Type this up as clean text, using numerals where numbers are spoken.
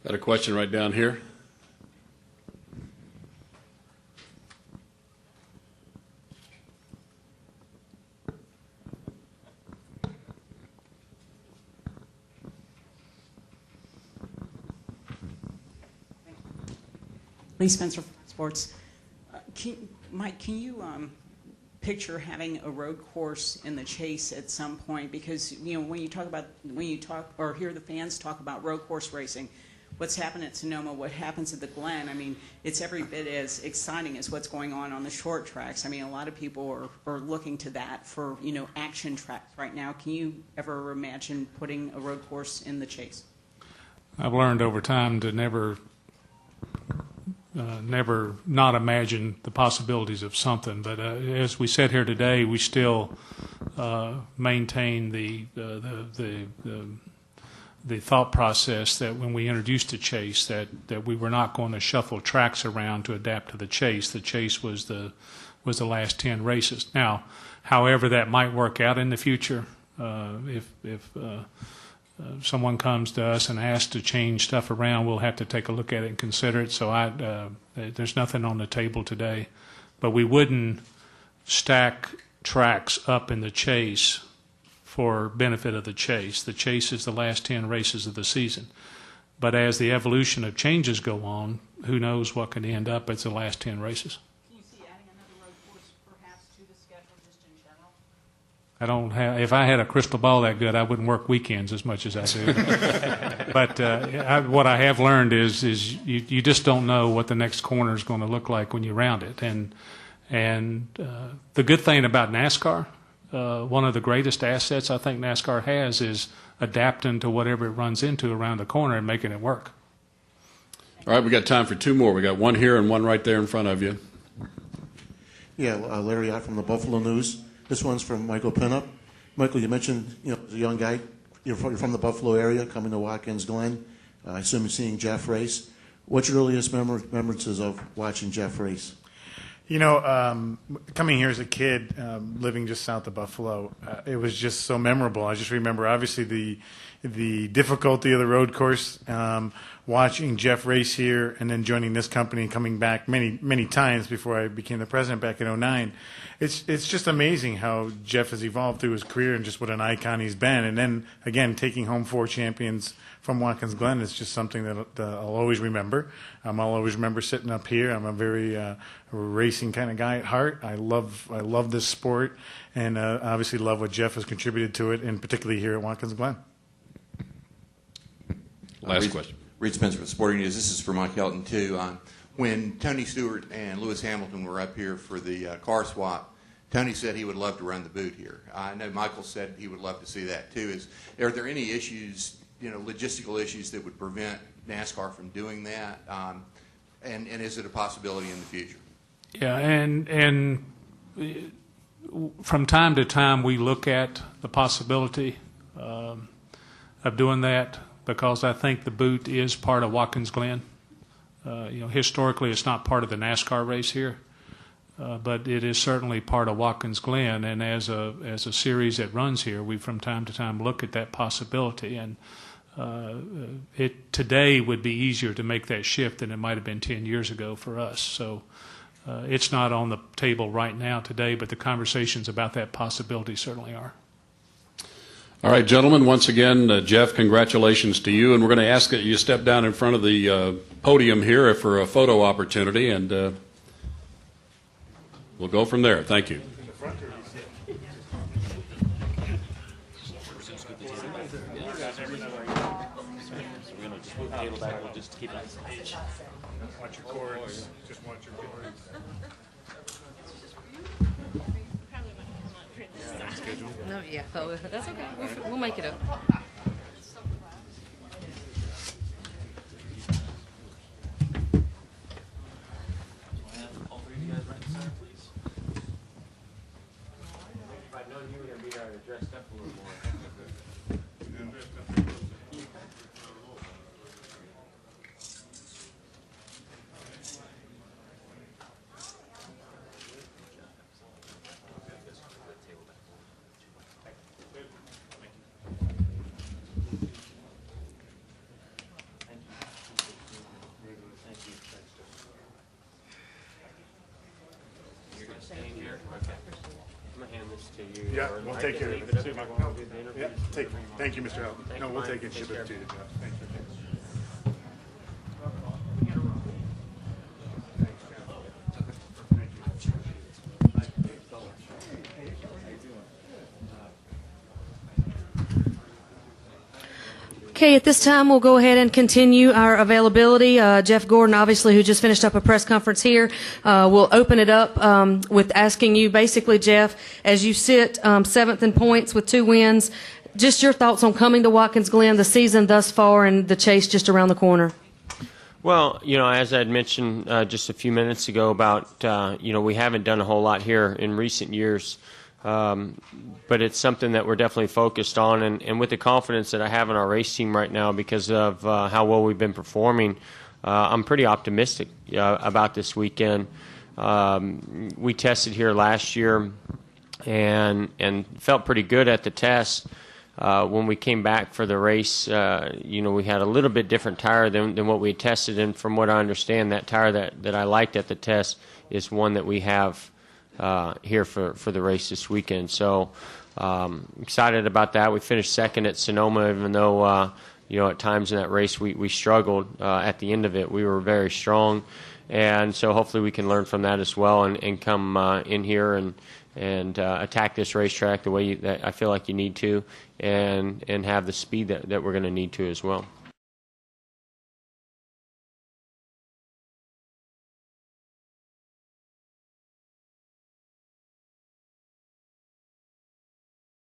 Got a question right down here. Lee Spencer, Sports. Mike, can you picture having a road course in the Chase at some point? Because when you talk or hear the fans talk about road course racing, what's happened at Sonoma, what happens at the Glen, I mean, it's every bit as exciting as what's going on the short tracks. I mean, a lot of people are looking to that for action tracks right now. Can you ever imagine putting a road course in the Chase? I've learned over time to never not imagine the possibilities of something. But as we sit here today, we still maintain the thought process that when we introduced the Chase, that we were not going to shuffle tracks around to adapt to the Chase. The Chase was the last 10 races. Now, however that might work out in the future, if someone comes to us and asks to change stuff around, we'll have to take a look at it and consider it. So there's nothing on the table today. But we wouldn't stack tracks up in the Chase for benefit of the Chase. The Chase is the last 10 races of the season. But as the evolution of changes go on, who knows what can end up as the last 10 races. Can you see adding another road course perhaps to the schedule just in general? I don't have. If I had a crystal ball that good, I wouldn't work weekends as much as I do. But what I have learned is you just don't know what the next corner is going to look like when you round it. And the good thing about NASCAR, one of the greatest assets I think NASCAR has is adapting to whatever it runs into around the corner and making it work. All right, we got time for two more. We got one here and one right there in front of you. Yeah, Larry Ott from the Buffalo News. This one's from Michael Printup. Michael, you mentioned, as a young guy, you're from the Buffalo area, coming to Watkins Glen. I assume you're seeing Jeff race. What's your earliest remembrances of watching Jeff race? Coming here as a kid, living just south of Buffalo, it was just so memorable. I just remember, obviously, the difficulty of the road course, watching Jeff race here, and then joining this company and coming back many times before I became the president back in '09. It's just amazing how Jeff has evolved through his career and just what an icon he's been. And then, again, taking home 4 champions from Watkins Glen is just something that I'll always remember. I'll always remember sitting up here. I'm a very racing kind of guy at heart. I love this sport, and obviously love what Jeff has contributed to it, and particularly here at Watkins Glen. Last question. Reed Spencer with Sporting News. This is for Mike Helton, too. When Tony Stewart and Lewis Hamilton were up here for the car swap, Tony said he would love to run the boot here. I know Michael said he would love to see that, too. Are there any issues, logistical issues that would prevent NASCAR from doing that? And is it a possibility in the future? Yeah, and from time to time we look at the possibility of doing that, because I think the boot is part of Watkins Glen. Historically, it's not part of the NASCAR race here, but it is certainly part of Watkins Glen. And as a series that runs here, we from time to time look at that possibility. And it today would be easier to make that shift than it might have been 10 years ago for us. So it's not on the table right now today, but the conversations about that possibility certainly are. All right, gentlemen, once again, Jeff, congratulations to you. And we're going to ask that you step down in front of the podium here for a photo opportunity, and we'll go from there. Thank you. Watch your cords. Just watch your cords. No, yeah, that's okay. We'll make it up. to you. Yeah, or we'll I take can care leave of it. if you want to do the interview. Yeah, thank you, Mr. Helton. Thank No, you, we'll Mike. take it and ship Take it to care. you, Jeff. Thank you. Okay, at this time, we'll go ahead and continue our availability. Jeff Gordon, obviously, who just finished up a press conference here, will open it up with asking you, basically, Jeff, as you sit seventh in points with 2 wins, just your thoughts on coming to Watkins Glen, the season thus far, and the chase just around the corner. Well, as I had mentioned just a few minutes ago about, we haven't done a whole lot here in recent years. But it's something that we're definitely focused on, and with the confidence that I have in our race team right now because of how well we've been performing, I'm pretty optimistic about this weekend. We tested here last year and felt pretty good at the test. When we came back for the race, we had a little bit different tire than what we tested, and from what I understand, that tire that I liked at the test is one that we have here for the race this weekend. So excited about that. We finished second at Sonoma, even though at times in that race we struggled. At the end of it, we were very strong, and so hopefully we can learn from that as well and come in here and attack this racetrack the way that I feel like you need to, and have the speed that we're going to need to as well.